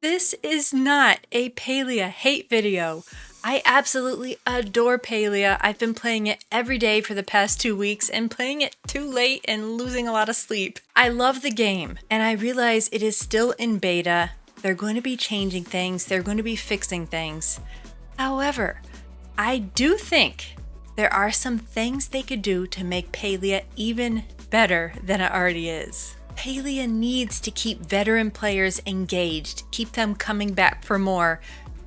This is not a Palia hate video. I absolutely adore Palia. I've been playing it every day for the past 2 weeks and playing it too late and losing a lot of sleep. I love the game and I realize it is still in beta. They're going to be changing things. They're going to be fixing things. However, I do think there are some things they could do to make Palia even better than it already is. Palia needs to keep veteran players engaged, keep them coming back for more,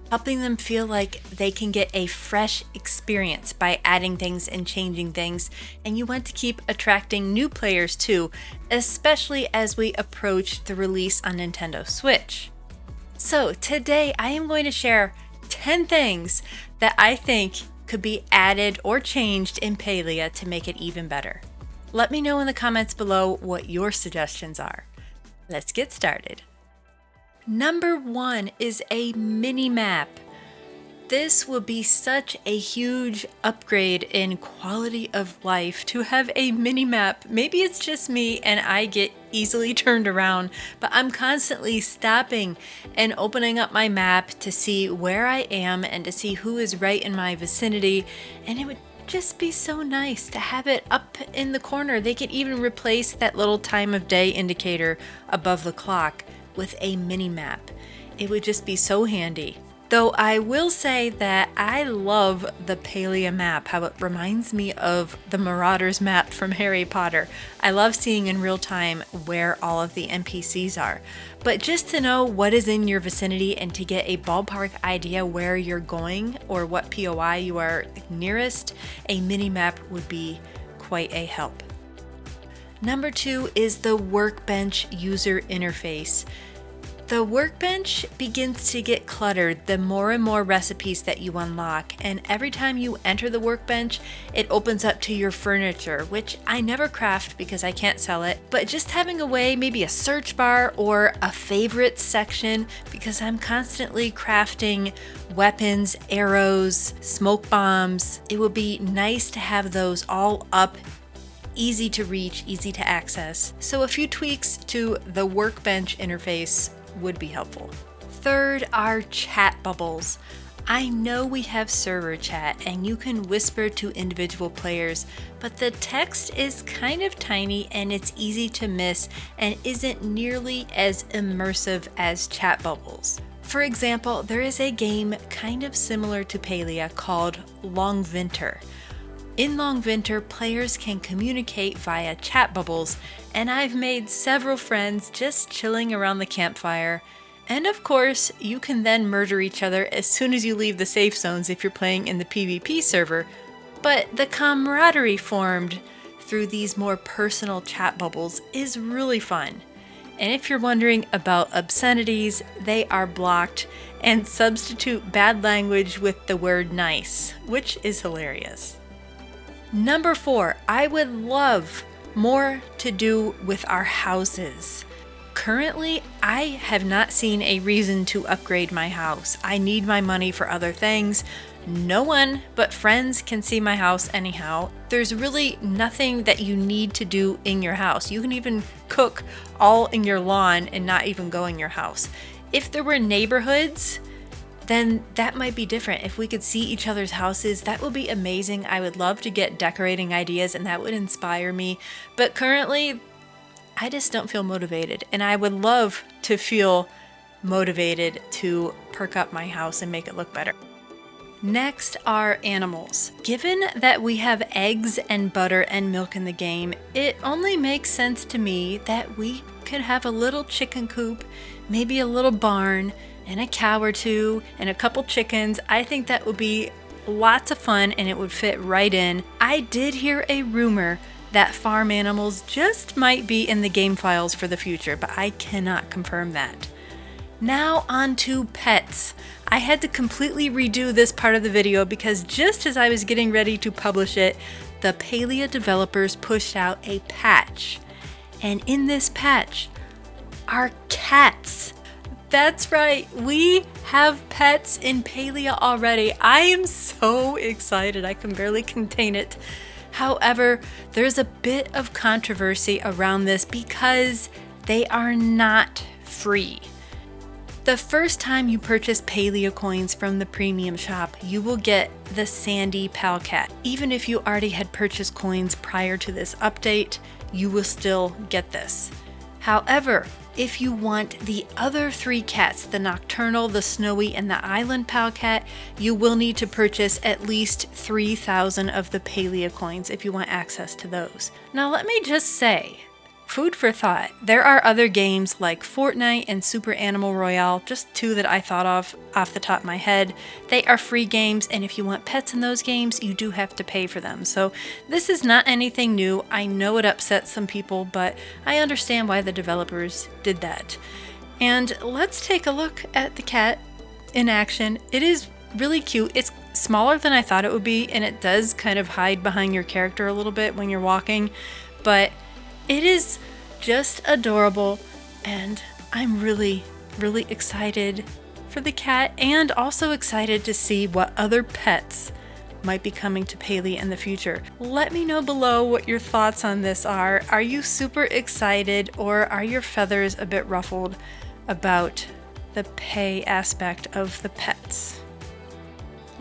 helping them feel like they can get a fresh experience by adding things and changing things. And you want to keep attracting new players too, especially as we approach the release on Nintendo Switch. So today I am going to share 10 things that I think could be added or changed in Palia to make it even better. Let me know in the comments below what your suggestions are. Let's get started. Number 1 is a mini map. This will be such a huge upgrade in quality of life to have a mini map. Maybe it's just me and I get easily turned around, but I'm constantly stopping and opening up my map to see where I am and to see who is right in my vicinity, and it would just be so nice to have it up in the corner. They could even replace that little time of day indicator above the clock with a mini map. It would just be so handy. Though I will say that I love the Palia map, how it reminds me of the Marauders map from Harry Potter. I love seeing in real time where all of the NPCs are. But just to know what is in your vicinity and to get a ballpark idea where you're going or what POI you are nearest, a mini map would be quite a help. Number 2 is the Workbench user interface. The workbench begins to get cluttered the more and more recipes that you unlock, and every time you enter the workbench, it opens up to your furniture, which I never craft because I can't sell it, but just having a way, maybe a search bar or a favorites section, because I'm constantly crafting weapons, arrows, smoke bombs. It would be nice to have those all up, easy to reach, easy to access. So a few tweaks to the workbench interface would be helpful. Third are chat bubbles. I know we have server chat and you can whisper to individual players, but the text is kind of tiny and it's easy to miss and isn't nearly as immersive as chat bubbles. For example, there is a game kind of similar to Palia called Long Winter. In Long Winter, players can communicate via chat bubbles, and I've made several friends just chilling around the campfire. And of course, you can then murder each other as soon as you leave the safe zones if you're playing in the PvP server, but the camaraderie formed through these more personal chat bubbles is really fun. And if you're wondering about obscenities, they are blocked, and substitute bad language with the word nice, which is hilarious. Number 4, I would love more to do with our houses. Currently, I have not seen a reason to upgrade my house. I need my money for other things. No one but friends can see my house anyhow. There's really nothing that you need to do in your house. You can even cook all in your lawn and not even go in your house. If there were neighborhoods, then that might be different. If we could see each other's houses, that would be amazing. I would love to get decorating ideas and that would inspire me. But currently, I just don't feel motivated. And I would love to feel motivated to perk up my house and make it look better. Next are animals. Given that we have eggs and butter and milk in the game, it only makes sense to me that we could have a little chicken coop, maybe a little barn, and a cow or two, and a couple chickens. I think that would be lots of fun and it would fit right in. I did hear a rumor that farm animals just might be in the game files for the future, but I cannot confirm that. Now on to pets. I had to completely redo this part of the video because just as I was getting ready to publish it, the Palia developers pushed out a patch. And in this patch are cats. That's right, we have pets in Palia already. I am so excited, I can barely contain it. However, there's a bit of controversy around this because they are not free. The first time you purchase Palia coins from the premium shop, you will get the Sandy Palcat. Even if you already had purchased coins prior to this update, you will still get this. However, if you want the other 3 cats, the Nocturnal, the Snowy, and the Island Palcat, you will need to purchase at least 3,000 of the Palia coins if you want access to those. Now let me just say, food for thought. There are other games like Fortnite and Super Animal Royale, just 2 that I thought of off the top of my head. They are free games, and if you want pets in those games, you do have to pay for them. So this is not anything new. I know it upsets some people, but I understand why the developers did that. And let's take a look at the cat in action. It is really cute. It's smaller than I thought it would be, and it does kind of hide behind your character a little bit when you're walking, but it is just adorable, and I'm really, really excited for the cat, and also excited to see what other pets might be coming to Palia in the future. Let me know below what your thoughts on this are. Are you super excited, or are your feathers a bit ruffled about the pay aspect of the pets?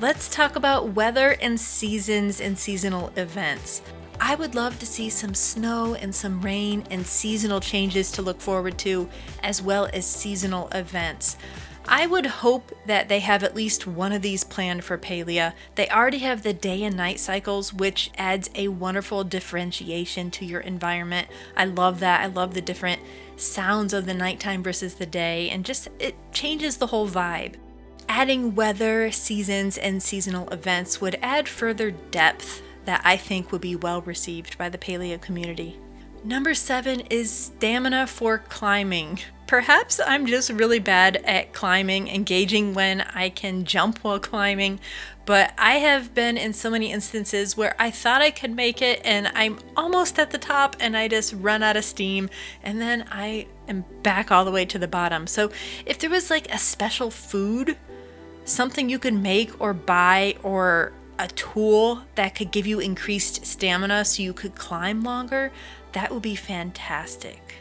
Let's talk about weather and seasons and seasonal events. I would love to see some snow and some rain and seasonal changes to look forward to, as well as seasonal events. I would hope that they have at least one of these planned for Palia. They already have the day and night cycles, which adds a wonderful differentiation to your environment. I love that. I love the different sounds of the nighttime versus the day, and just it changes the whole vibe. Adding weather, seasons, and seasonal events would add further depth that I think would be well received by the Palia community. Number 7 is stamina for climbing. Perhaps I'm just really bad at climbing, engaging when I can jump while climbing, but I have been in so many instances where I thought I could make it and I'm almost at the top and I just run out of steam, and then I am back all the way to the bottom. So if there was like a special food, something you could make or buy, or a tool that could give you increased stamina so you could climb longer, that would be fantastic.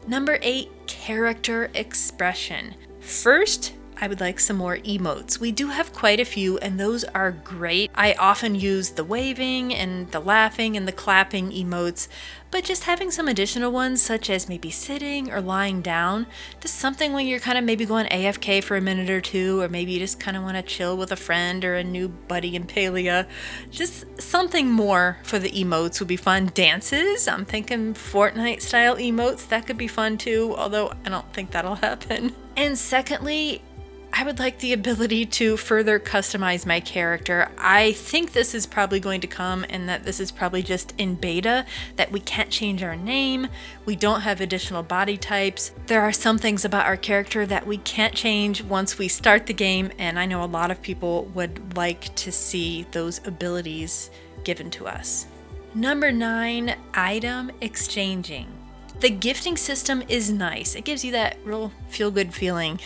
Number 8, character expression. First, I would like some more emotes. We do have quite a few, and those are great. I often use the waving and the laughing and the clapping emotes, but just having some additional ones, such as maybe sitting or lying down, just something when you're kind of maybe going AFK for a minute or two, or maybe you just kind of want to chill with a friend or a new buddy in Palia. Just something more for the emotes would be fun. Dances, I'm thinking Fortnite style emotes, that could be fun too, although I don't think that'll happen. And secondly, I would like the ability to further customize my character. I think this is probably going to come, and that this is probably just in beta, that we can't change our name, we don't have additional body types. There are some things about our character that we can't change once we start the game, and I know a lot of people would like to see those abilities given to us. Number 9, item exchanging. The gifting system is nice. It gives you that real feel-good feeling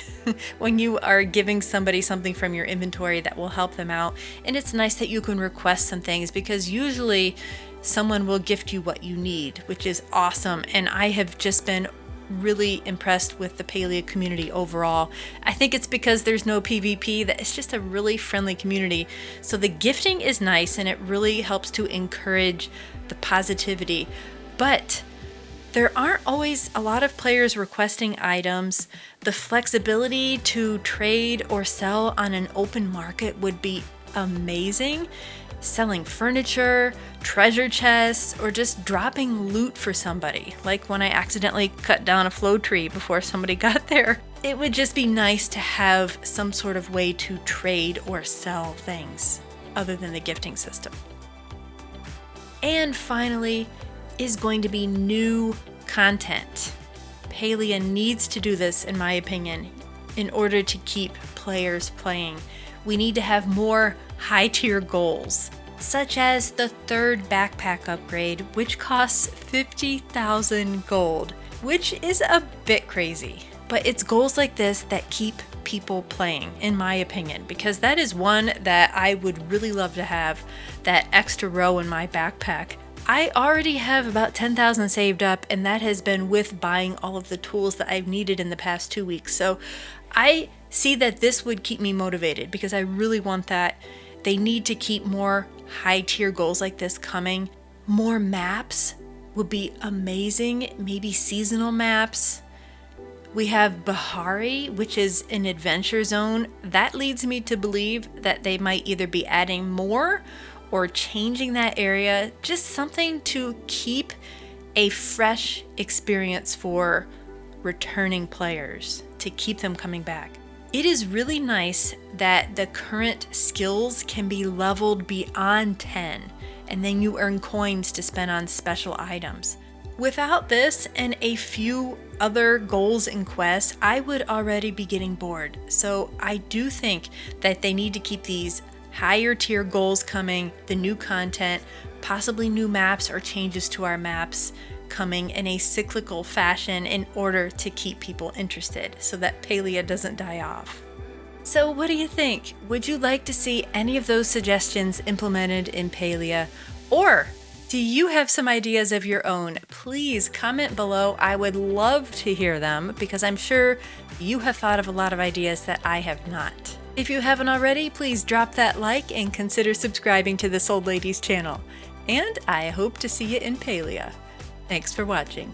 when you are giving somebody something from your inventory that will help them out. And it's nice that you can request some things, because usually someone will gift you what you need, which is awesome. And I have just been really impressed with the Palia community overall. I think it's because there's no PvP, that it's just a really friendly community. So the gifting is nice, and it really helps to encourage the positivity. But there aren't always a lot of players requesting items. The flexibility to trade or sell on an open market would be amazing. Selling furniture, treasure chests, or just dropping loot for somebody, like when I accidentally cut down a flow tree before somebody got there. It would just be nice to have some sort of way to trade or sell things other than the gifting system. And finally, is going to be new content. Palia needs to do this, in my opinion, in order to keep players playing. We need to have more high-tier goals, such as the 3rd backpack upgrade, which costs 50,000 gold, which is a bit crazy. But it's goals like this that keep people playing, in my opinion, because that is one that I would really love to have, that extra row in my backpack. I already have about 10,000 saved up, and that has been with buying all of the tools that I've needed in the past 2 weeks. So I see that this would keep me motivated because I really want that. They need to keep more high tier goals like this coming. More maps would be amazing. Maybe seasonal maps. We have Bahari, which is an adventure zone. That leads me to believe that they might either be adding more or changing that area. Just something to keep a fresh experience for returning players, to keep them coming back. It is really nice that the current skills can be leveled beyond 10, and then you earn coins to spend on special items. Without this and a few other goals and quests, I would already be getting bored. So I do think that they need to keep these higher tier goals coming, the new content, possibly new maps or changes to our maps coming in a cyclical fashion in order to keep people interested so that Palia doesn't die off. So what do you think? Would you like to see any of those suggestions implemented in Palia? Or do you have some ideas of your own? Please comment below. I would love to hear them because I'm sure you have thought of a lot of ideas that I have not. If you haven't already, please drop that like and consider subscribing to this old lady's channel. And I hope to see you in Palia. Thanks for watching.